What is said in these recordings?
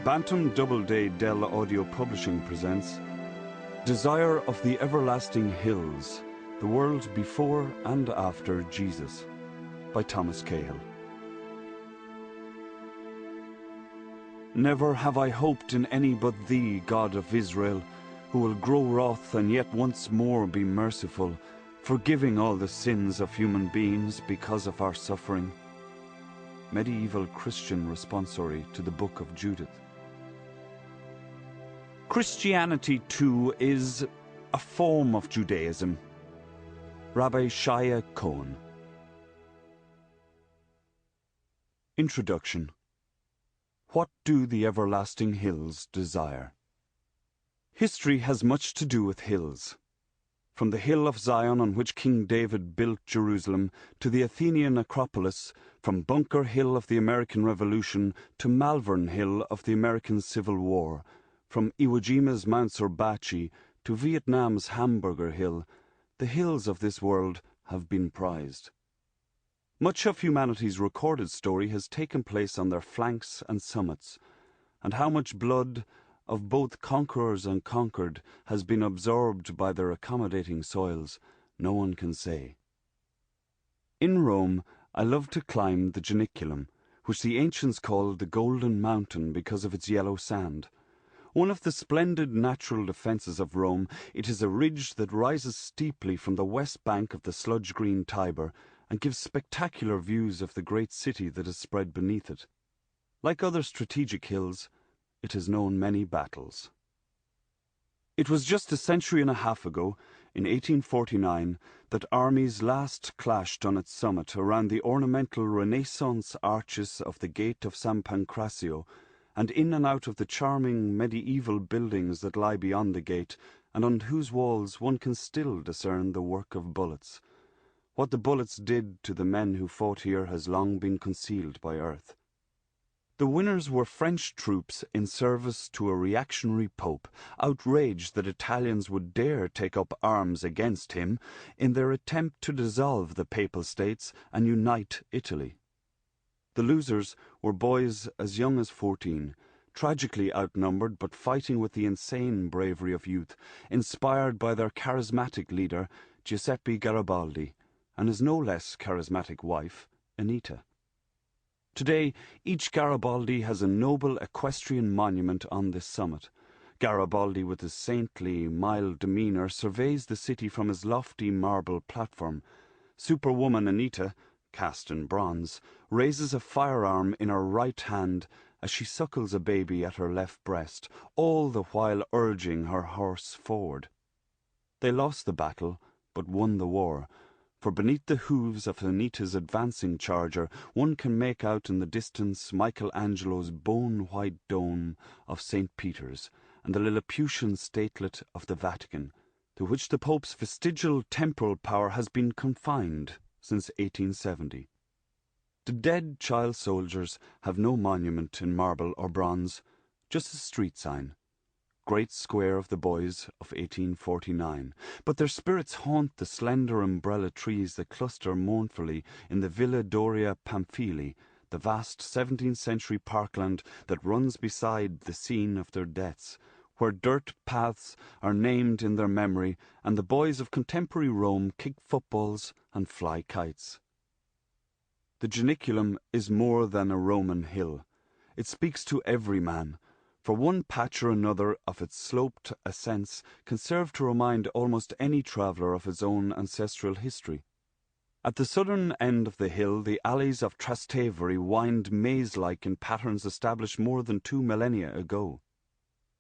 Bantam Doubleday Dell Audio Publishing presents Desire of the Everlasting Hills, The World Before and After Jesus by Thomas Cahill. Never have I hoped in any but thee, God of Israel, who will grow wroth and yet once more be merciful, forgiving all the sins of human beings because of our suffering. Medieval Christian responsory to the Book of Judith. Christianity, too, is a form of Judaism. Rabbi Shia Cohen. Introduction. What do the everlasting hills desire? History has much to do with hills. From the hill of Zion on which King David built Jerusalem to the Athenian Acropolis, from Bunker Hill of the American Revolution to Malvern Hill of the American Civil War, from Iwo Jima's Mount Sorbachi to Vietnam's Hamburger Hill, the hills of this world have been prized. Much of humanity's recorded story has taken place on their flanks and summits, and how much blood of both conquerors and conquered has been absorbed by their accommodating soils, no one can say. In Rome, I loved to climb the Janiculum, which the ancients called the Golden Mountain because of its yellow sand. One of the splendid natural defences of Rome, it is a ridge that rises steeply from the west bank of the sludge-green Tiber and gives spectacular views of the great city that is spread beneath it. Like other strategic hills, it has known many battles. It was just a century and a half ago, in 1849, that armies last clashed on its summit around the ornamental Renaissance arches of the Gate of San Pancrazio, and in and out of the charming medieval buildings that lie beyond the gate, and on whose walls one can still discern the work of bullets. What the bullets did to the men who fought here has long been concealed by earth. The winners were French troops in service to a reactionary pope, outraged that Italians would dare take up arms against him in their attempt to dissolve the Papal States and unite Italy. The losers were boys as young as 14, tragically outnumbered but fighting with the insane bravery of youth, inspired by their charismatic leader, Giuseppe Garibaldi, and his no less charismatic wife, Anita. Today, each Garibaldi has a noble equestrian monument on this summit. Garibaldi, with his saintly, mild demeanour, surveys the city from his lofty marble platform. Superwoman Anita, cast in bronze, raises a firearm in her right hand as she suckles a baby at her left breast, all the while urging her horse forward. They lost the battle, but won the war, for beneath the hooves of Anita's advancing charger one can make out in the distance Michelangelo's bone-white dome of St. Peter's and the Lilliputian statelet of the Vatican, to which the Pope's vestigial temporal power has been confined since 1870. The dead child soldiers have no monument in marble or bronze, just a street sign, Great Square of the Boys of 1849, but their spirits haunt the slender umbrella trees that cluster mournfully in the Villa Doria Pamphili, the vast 17th-century parkland that runs beside the scene of their deaths, where dirt paths are named in their memory and the boys of contemporary Rome kick footballs and fly kites. The Janiculum is more than a Roman hill. It speaks to every man, for one patch or another of its sloped ascents can serve to remind almost any traveller of his own ancestral history. At the southern end of the hill, the alleys of Trastevere wind maze-like in patterns established more than 2 millennia ago.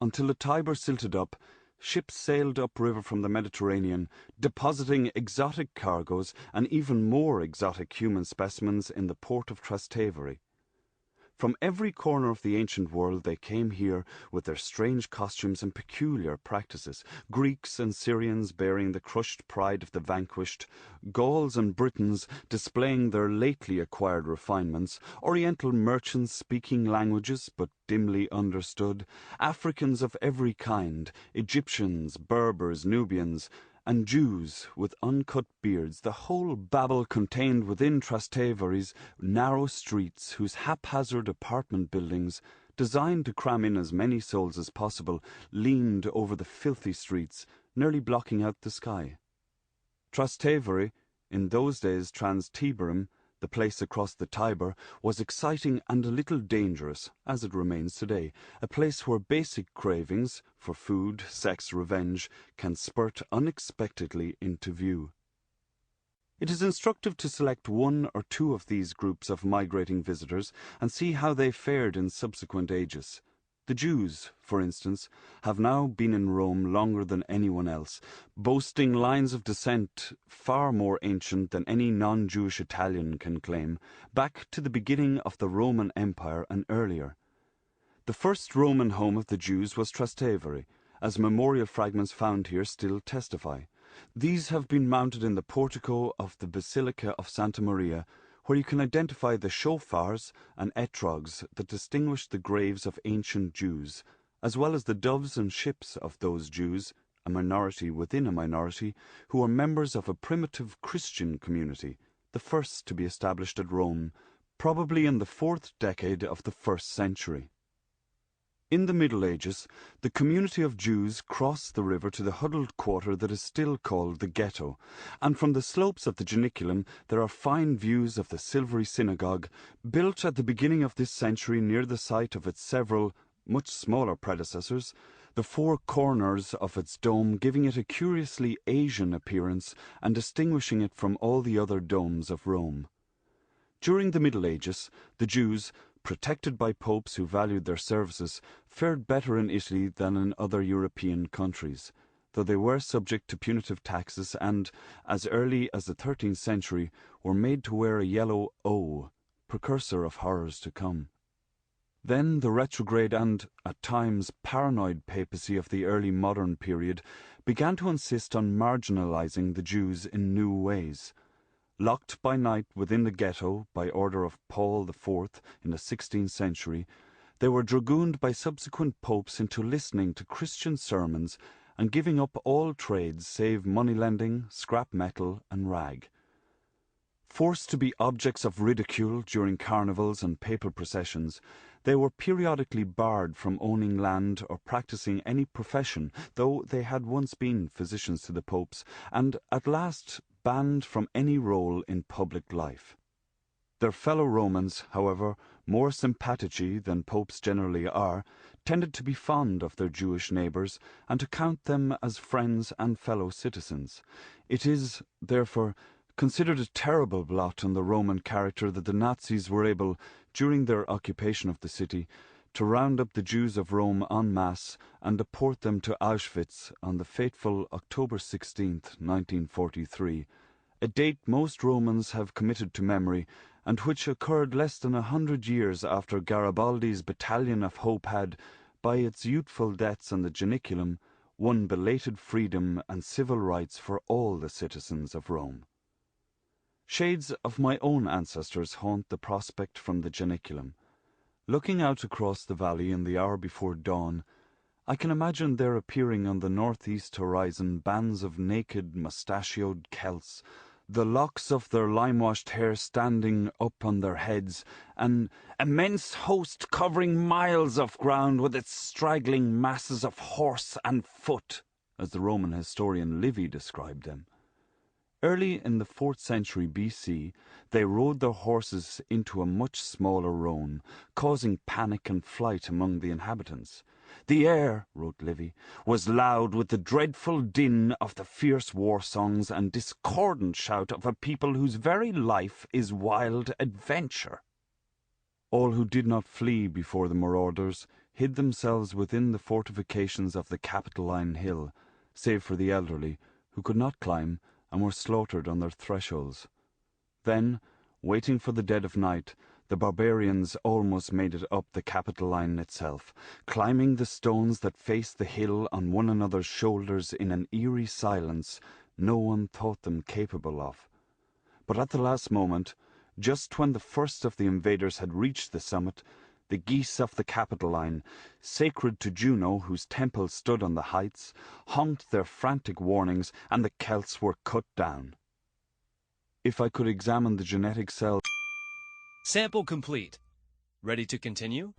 Until the Tiber silted up, ships sailed upriver from the Mediterranean, depositing exotic cargoes and even more exotic human specimens in the port of Trastevere. From every corner of the ancient world they came here with their strange costumes and peculiar practices, Greeks and Syrians bearing the crushed pride of the vanquished, Gauls and Britons displaying their lately acquired refinements, Oriental merchants speaking languages but dimly understood, Africans of every kind, Egyptians, Berbers, Nubians, and Jews with uncut beards, the whole babel contained within Trastevere's narrow streets, whose haphazard apartment buildings designed to cram in as many souls as possible, leaned over the filthy streets, nearly blocking out the sky. Trastevere, in those days Trans-Tiberim, the place across the Tiber, was exciting and a little dangerous, as it remains today, a place where basic cravings for food, sex, revenge can spurt unexpectedly into view. It is instructive to select one or two of these groups of migrating visitors and see how they fared in subsequent ages. The Jews, for instance, have now been in Rome longer than anyone else, boasting lines of descent far more ancient than any non-Jewish Italian can claim, back to the beginning of the Roman Empire and earlier. The first Roman home of the Jews was Trastevere, as memorial fragments found here still testify. These have been mounted in the portico of the Basilica of Santa Maria, where you can identify the shofars and etrogs that distinguished the graves of ancient Jews, as well as the doves and ships of those Jews, a minority within a minority, who were members of a primitive Christian community, the first to be established at Rome, probably in the 4th decade of the 1st century. In the Middle Ages, the community of Jews crossed the river to the huddled quarter that is still called the ghetto, and from the slopes of the Janiculum there are fine views of the Silvery Synagogue, built at the beginning of this century near the site of its several, much smaller predecessors, the four corners of its dome giving it a curiously Asian appearance and distinguishing it from all the other domes of Rome. During the Middle Ages, the Jews, protected by popes who valued their services, fared better in Italy than in other European countries, though they were subject to punitive taxes and, as early as the 13th century, were made to wear a yellow O, precursor of horrors to come. Then the retrograde and, at times, paranoid papacy of the early modern period began to insist on marginalizing the Jews in new ways. Locked by night within the ghetto by order of Paul IV in the 16th century, they were dragooned by subsequent popes into listening to Christian sermons and giving up all trades save money-lending, scrap metal, and rag. Forced to be objects of ridicule during carnivals and papal processions, they were periodically barred from owning land or practicing any profession, though they had once been physicians to the popes, and at last banned from any role in public life. Their fellow Romans, however, more sympatici than popes generally are, tended to be fond of their Jewish neighbours and to count them as friends and fellow citizens. It is, therefore, considered a terrible blot on the Roman character that the Nazis were able, during their occupation of the city, to round up the Jews of Rome en masse and deport them to Auschwitz on the fateful October 16, 1943, a date most Romans have committed to memory, and which occurred less than 100 years after Garibaldi's Battalion of Hope had, by its youthful deaths on the Janiculum, won belated freedom and civil rights for all the citizens of Rome. Shades of my own ancestors haunt the prospect from the Janiculum. Looking out across the valley in the hour before dawn, I can imagine there appearing on the northeast horizon bands of naked, mustachioed Celts, the locks of their lime-washed hair standing up on their heads, an immense host covering miles of ground with its straggling masses of horse and foot, as the Roman historian Livy described them. Early in the 4th century BC, they rode their horses into a much smaller Rome, causing panic and flight among the inhabitants. The air, wrote Livy, was loud with the dreadful din of the fierce war songs and discordant shout of a people whose very life is wild adventure. All who did not flee before the marauders hid themselves within the fortifications of the Capitoline Hill, save for the elderly, who could not climb, and were slaughtered on their thresholds. Then, waiting for the dead of night, the barbarians almost made it up the Capitoline itself, climbing the stones that faced the hill on one another's shoulders in an eerie silence no one thought them capable of. But at the last moment, just when the first of the invaders had reached the summit, the geese of the Capitoline, sacred to Juno whose temple stood on the heights, honked their frantic warnings, and the Celts were cut down. If I could examine the genetic cell... Sample complete. Ready to continue?